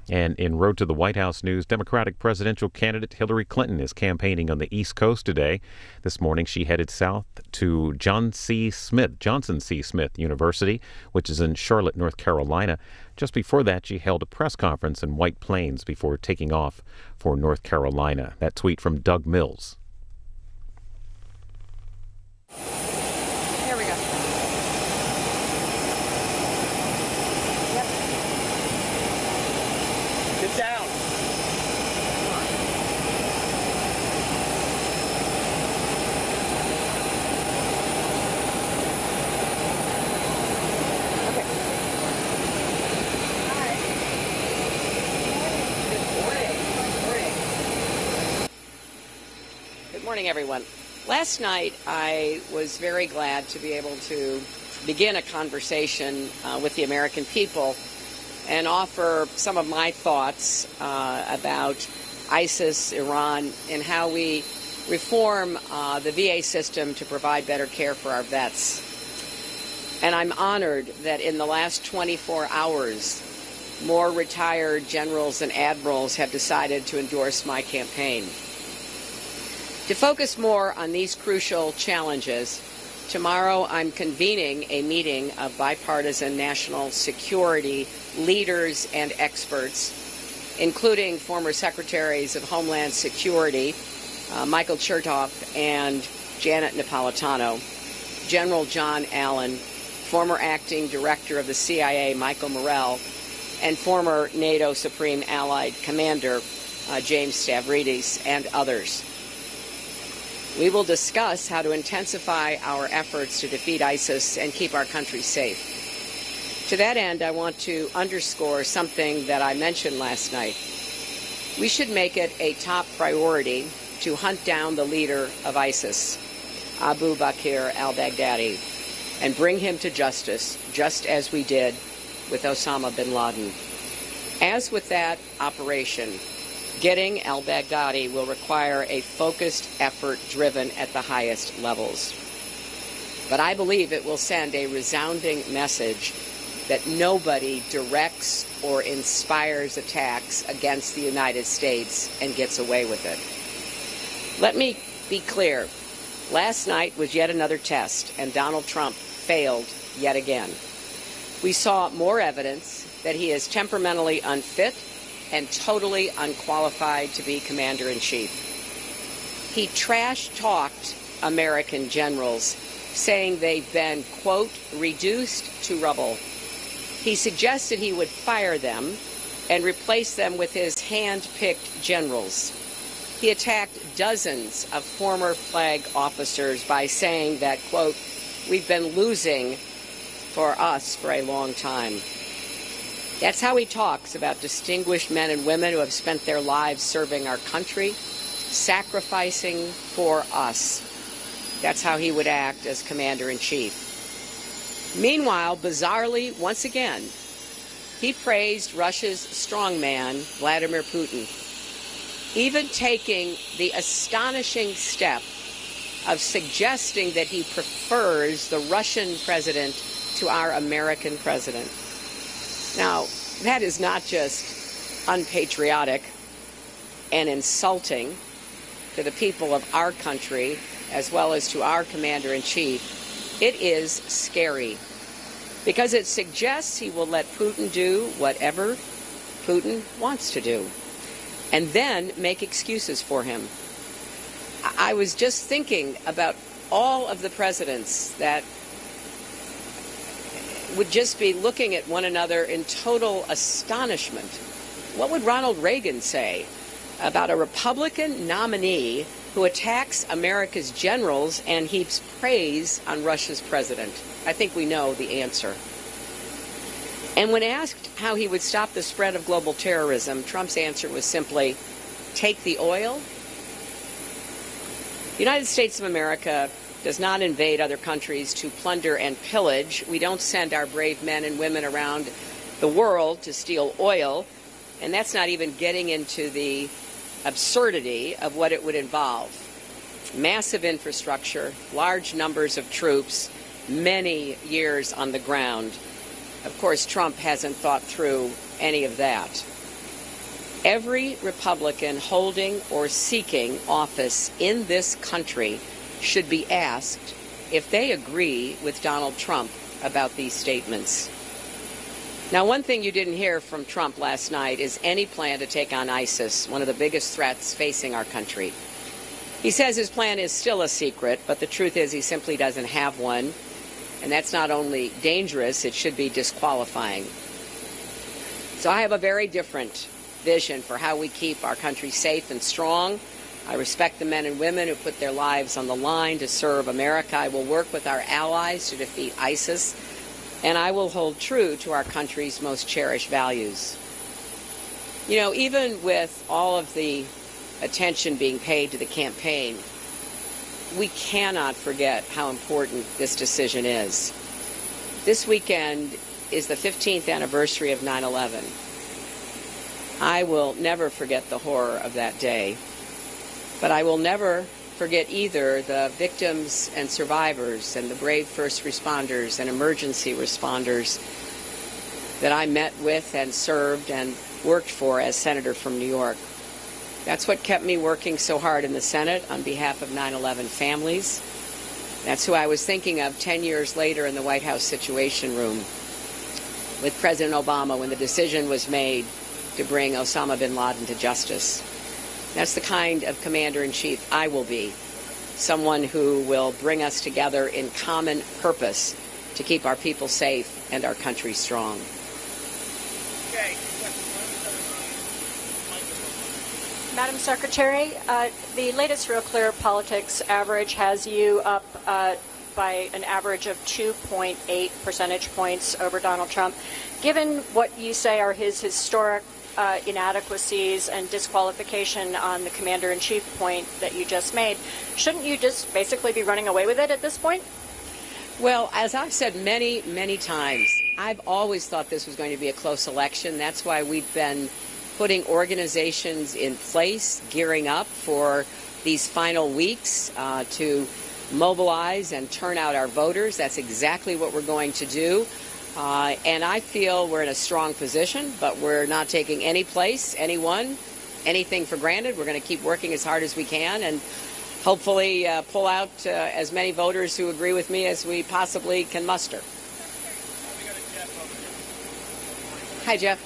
And in Road to the White House news, Democratic presidential candidate Hillary Clinton is campaigning on the East Coast today. This morning, she headed south to Johnson C. Smith University, which is in Charlotte, North Carolina. Just before that, she held a press conference in White Plains before taking off for North Carolina. That tweet from Doug Mills. Here we go. Yep. Get down. Okay. Hi. Good morning, everyone. Last night, I was very glad to be able to begin a conversation with the American people and offer some of my thoughts about ISIS, Iran, and how we reform the VA system to provide better care for our vets. And I'm honored that in the last 24 hours, more retired generals and admirals have decided to endorse my campaign. To focus more on these crucial challenges, tomorrow I'm convening a meeting of bipartisan national security leaders and experts, including former Secretaries of Homeland Security, Michael Chertoff and Janet Napolitano, General John Allen, former Acting Director of the CIA, Michael Morrell, and former NATO Supreme Allied Commander, James Stavridis, and others. We will discuss how to intensify our efforts to defeat ISIS and keep our country safe. To that end, I want to underscore something that I mentioned last night. We should make it a top priority to hunt down the leader of ISIS, Abu Bakr al-Baghdadi, and bring him to justice, just as we did with Osama bin Laden. As with that operation, getting al-Baghdadi will require a focused effort driven at the highest levels. But I believe it will send a resounding message that nobody directs or inspires attacks against the United States and gets away with it. Let me be clear. Last night was yet another test, and Donald Trump failed yet again. We saw more evidence that he is temperamentally unfit and totally unqualified to be commander-in-chief. He trash-talked American generals, saying they've been, quote, reduced to rubble. He suggested he would fire them and replace them with his hand-picked generals. He attacked dozens of former flag officers by saying that, quote, we've been losing for us for a long time. That's how he talks about distinguished men and women who have spent their lives serving our country, sacrificing for us. That's how he would act as commander-in-chief. Meanwhile, bizarrely, once again, he praised Russia's strongman, Vladimir Putin, even taking the astonishing step of suggesting that he prefers the Russian president to our American president. Now, that is not just unpatriotic and insulting to the people of our country as well as to our commander-in-chief. It is scary because it suggests he will let Putin do whatever Putin wants to do and then make excuses for him. I was just thinking about all of the presidents that would just be looking at one another in total astonishment. What would Ronald Reagan say about a Republican nominee who attacks America's generals and heaps praise on Russia's president? I think we know the answer. And when asked how he would stop the spread of global terrorism, Trump's answer was simply, take the oil. The United States of America does not invade other countries to plunder and pillage. We don't send our brave men and women around the world to steal oil, and that's not even getting into the absurdity of what it would involve. Massive infrastructure, large numbers of troops, many years on the ground. Of course, Trump hasn't thought through any of that. Every Republican holding or seeking office in this country should be asked if they agree with Donald Trump about these statements. Now, one thing you didn't hear from Trump last night is any plan to take on ISIS, one of the biggest threats facing our country. He says his plan is still a secret, but the truth is he simply doesn't have one. And that's not only dangerous, it should be disqualifying. So I have a very different vision for how we keep our country safe and strong. I respect the men and women who put their lives on the line to serve America. I will work with our allies to defeat ISIS, and I will hold true to our country's most cherished values. You know, even with all of the attention being paid to the campaign, we cannot forget how important this decision is. This weekend is the 15th anniversary of 9/11. I will never forget the horror of that day, but I will never forget either the victims and survivors and the brave first responders and emergency responders that I met with and served and worked for as Senator from New York. That's what kept me working so hard in the Senate on behalf of 9/11 families. That's who I was thinking of 10 years later in the White House Situation Room with President Obama when the decision was made to bring Osama bin Laden to justice. That's the kind of commander-in-chief I will be, someone who will bring us together in common purpose to keep our people safe and our country strong. Madam Secretary, the latest Real Clear Politics average has you up by an average of 2.8 percentage points over Donald Trump. Given what you say are his historic inadequacies and disqualification on the commander-in-chief point that you just made, shouldn't you just basically be running away with it at this point? Well, as I've said many, many times, I've always thought this was going to be a close election. That's why we've been putting organizations in place, gearing up for these final weeks to mobilize and turn out our voters. That's exactly what we're going to do. And I feel we're in a strong position, but we're not taking any place, anyone, anything for granted. We're going to keep working as hard as we can and hopefully pull out as many voters who agree with me as we possibly can muster. Hi, Jeff.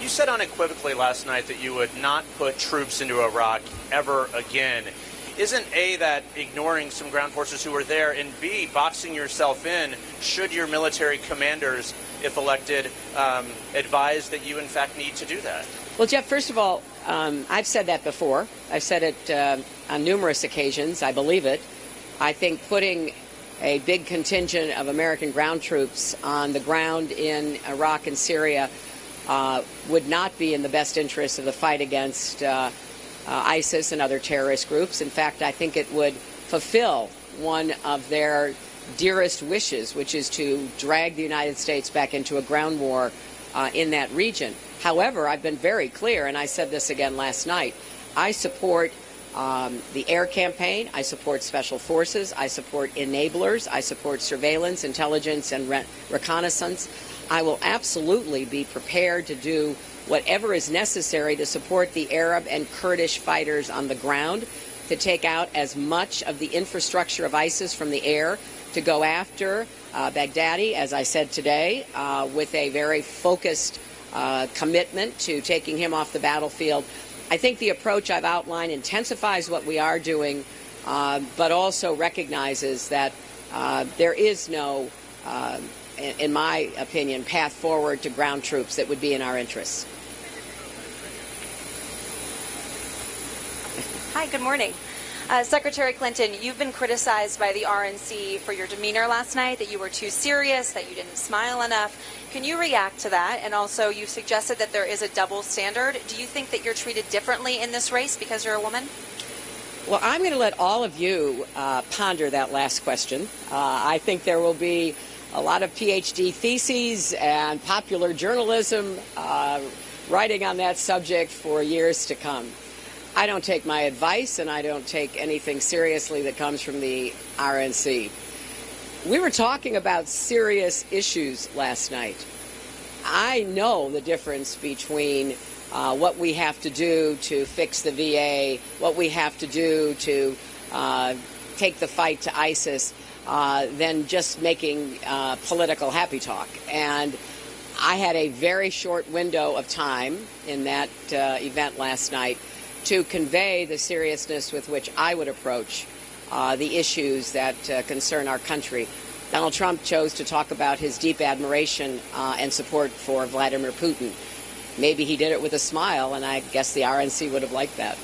You said unequivocally last night that you would not put troops into Iraq ever again. Isn't A, that ignoring some ground forces who were there, and B, boxing yourself in should your military commanders, if elected, advise that you in fact need to do that? Well, Jeff, first of all, I've said that before. I've said it on numerous occasions. I believe it. I think putting a big contingent of American ground troops on the ground in Iraq and Syria would not be in the best interest of the fight against ISIS and other terrorist groups. In fact, I think it would fulfill one of their dearest wishes, which is to drag the United States back into a ground war in that region. However, I've been very clear, and I said this again last night, I support the air campaign, I support special forces, I support enablers, I support surveillance, intelligence, and reconnaissance. I will absolutely be prepared to do whatever is necessary to support the Arab and Kurdish fighters on the ground, to take out as much of the infrastructure of ISIS from the air, to go after Baghdadi, as I said today, with a very focused commitment to taking him off the battlefield. I think the approach I've outlined intensifies what we are doing, but also recognizes that there is no, in my opinion, path forward to ground troops that would be in our interests. Hi, good morning. Secretary Clinton, you've been criticized by the RNC for your demeanor last night, that you were too serious, that you didn't smile enough. Can you react to that? And also, you suggested that there is a double standard. Do you think that you're treated differently in this race because you're a woman? Well, I'm going to let all of you ponder that last question. I think there will be a lot of PhD theses and popular journalism writing on that subject for years to come. I don't take my advice, and I don't take anything seriously that comes from the RNC. We were talking about serious issues last night. I know the difference between what we have to do to fix the VA, what we have to do to take the fight to ISIS, than just making political happy talk. And I had a very short window of time in that event last night to convey the seriousness with which I would approach the issues that concern our country. Donald Trump chose to talk about his deep admiration and support for Vladimir Putin. Maybe he did it with a smile, and I guess the RNC would have liked that.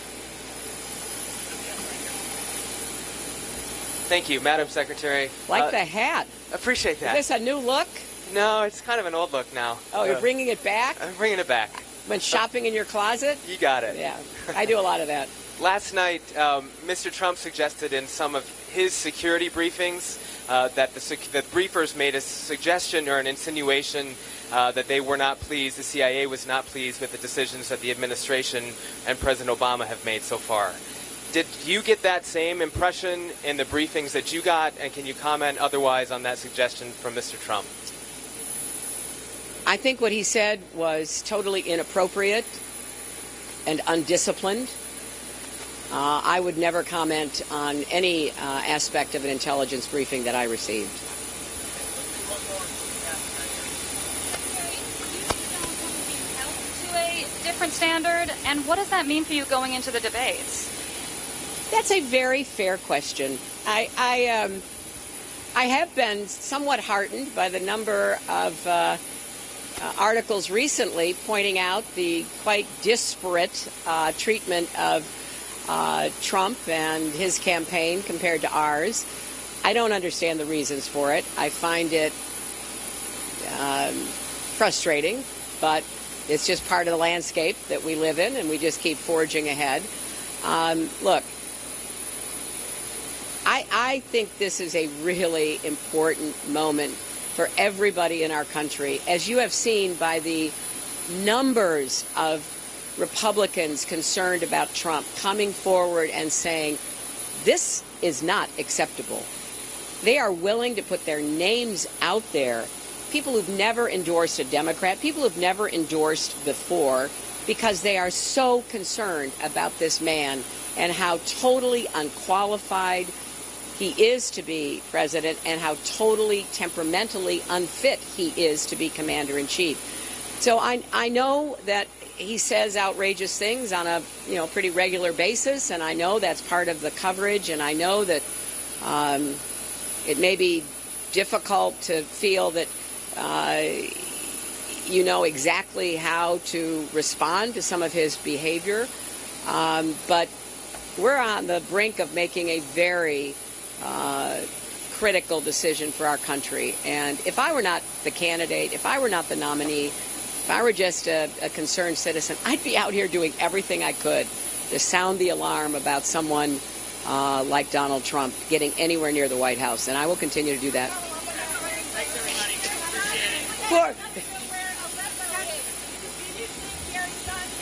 Thank you, Madam Secretary. Like the hat. Appreciate that. Is this a new look? No, it's kind of an old look now. Oh, you're bringing it back? I'm bringing it back. When shopping in your closet? You got it. Yeah, I do a lot of that. Last night, Mr. Trump suggested in some of his security briefings that the briefers made a suggestion or an insinuation that they were not pleased, the CIA was not pleased with the decisions that the administration and President Obama have made so far. Did you get that same impression in the briefings that you got, and can you comment otherwise on that suggestion from Mr. Trump? I think what he said was totally inappropriate and undisciplined. I would never comment on any aspect of an intelligence briefing that I received. To a different standard, and what does that mean for you going into the debates? That's a very fair question. I have been somewhat heartened by the number of articles recently pointing out the quite disparate treatment of Trump and his campaign compared to ours. I don't understand the reasons for it. I find it frustrating, but it's just part of the landscape that we live in, and we just keep forging ahead. Look, I think this is a really important moment for everybody in our country, as you have seen by the numbers of Republicans concerned about Trump coming forward and saying, this is not acceptable. They are willing to put their names out there. People who've never endorsed a Democrat, people who've never endorsed before, because they are so concerned about this man and how totally unqualified he is to be president and how totally temperamentally unfit he is to be commander-in-chief. So I know that he says outrageous things on a pretty regular basis, and I know that's part of the coverage, and I know that it may be difficult to feel that you know exactly how to respond to some of his behavior, but we're on the brink of making a very critical decision for our country. And if I were not the candidate, if I were not the nominee, if I were just a concerned citizen, I'd be out here doing everything I could to sound the alarm about someone like Donald Trump getting anywhere near the White House. And I will continue to do that.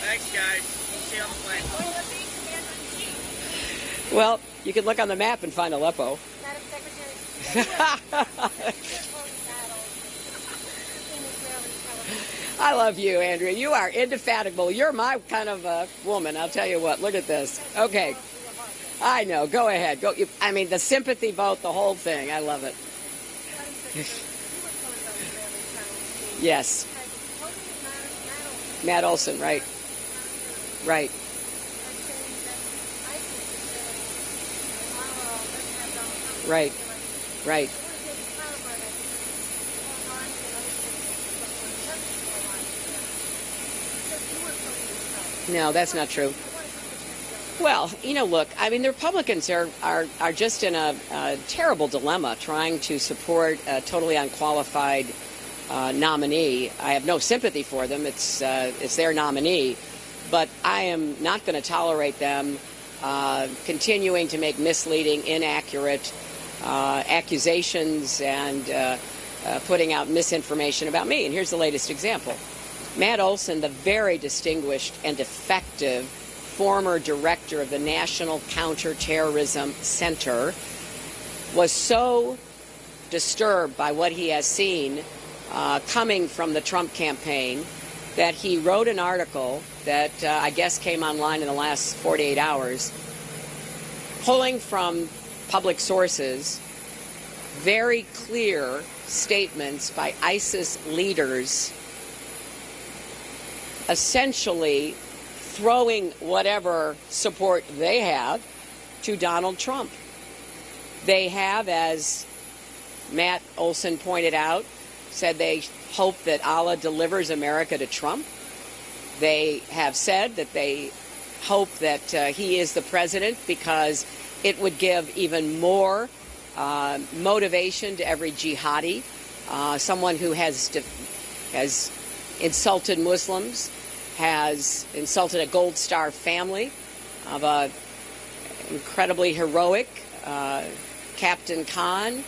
Thanks, guys. See you on the plane. Well, you can look on the map and find Aleppo. Madam Secretary, I love you, Andrea. You are indefatigable. You're my kind of woman. I'll tell you what. Look at this. Okay. I know. Go ahead. Go. I mean, the sympathy vote, the whole thing. I love it. Yes. Matt Olson, right. Right. Right. Right. No, that's not true. Well, look, I mean, the Republicans are just in a terrible dilemma trying to support a totally unqualified nominee. I have no sympathy for them. It's their nominee. But I am not going to tolerate them continuing to make misleading, inaccurate accusations and putting out misinformation about me. And here's the latest example. Matt Olson, the very distinguished and effective former director of the National Counterterrorism Center, was so disturbed by what he has seen coming from the Trump campaign that he wrote an article that I guess came online in the last 48 hours, pulling from public sources very clear statements by ISIS leaders, essentially throwing whatever support they have to Donald Trump. They have, as Matt Olson pointed out, said they hope that Allah delivers America to Trump. They have said that they hope that he is the president because it would give even more motivation to every jihadi, someone who has insulted Muslims, has insulted a Gold Star family of a incredibly heroic Captain Khan,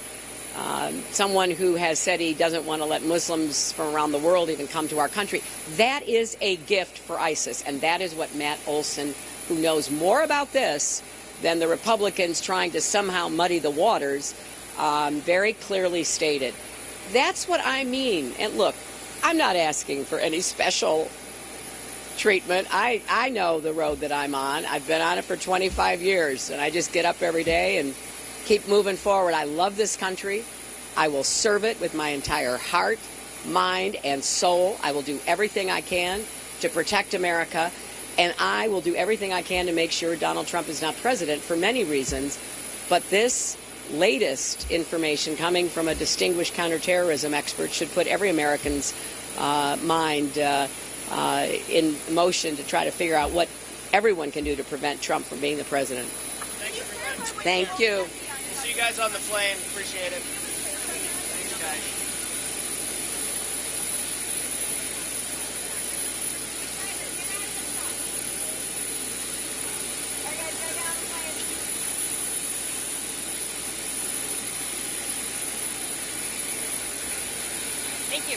someone who has said he doesn't want to let Muslims from around the world even come to our country. That is a gift for ISIS, and that is what Matt Olson, who knows more about this than the Republicans trying to somehow muddy the waters, very clearly stated. That's what I mean. And look, I'm not asking for any special treatment. I know the road that I'm on. I've been on it for 25 years, and I just get up every day and keep moving forward. I love this country. I will serve it with my entire heart, mind, and soul. I will do everything I can to protect America, and I will do everything I can to make sure Donald Trump is not president for many reasons. But this latest information coming from a distinguished counterterrorism expert should put every American's mind in motion to try to figure out what everyone can do to prevent Trump from being the president. Thank you. See you guys on the plane. Appreciate it. Thanks, guys. Thank you.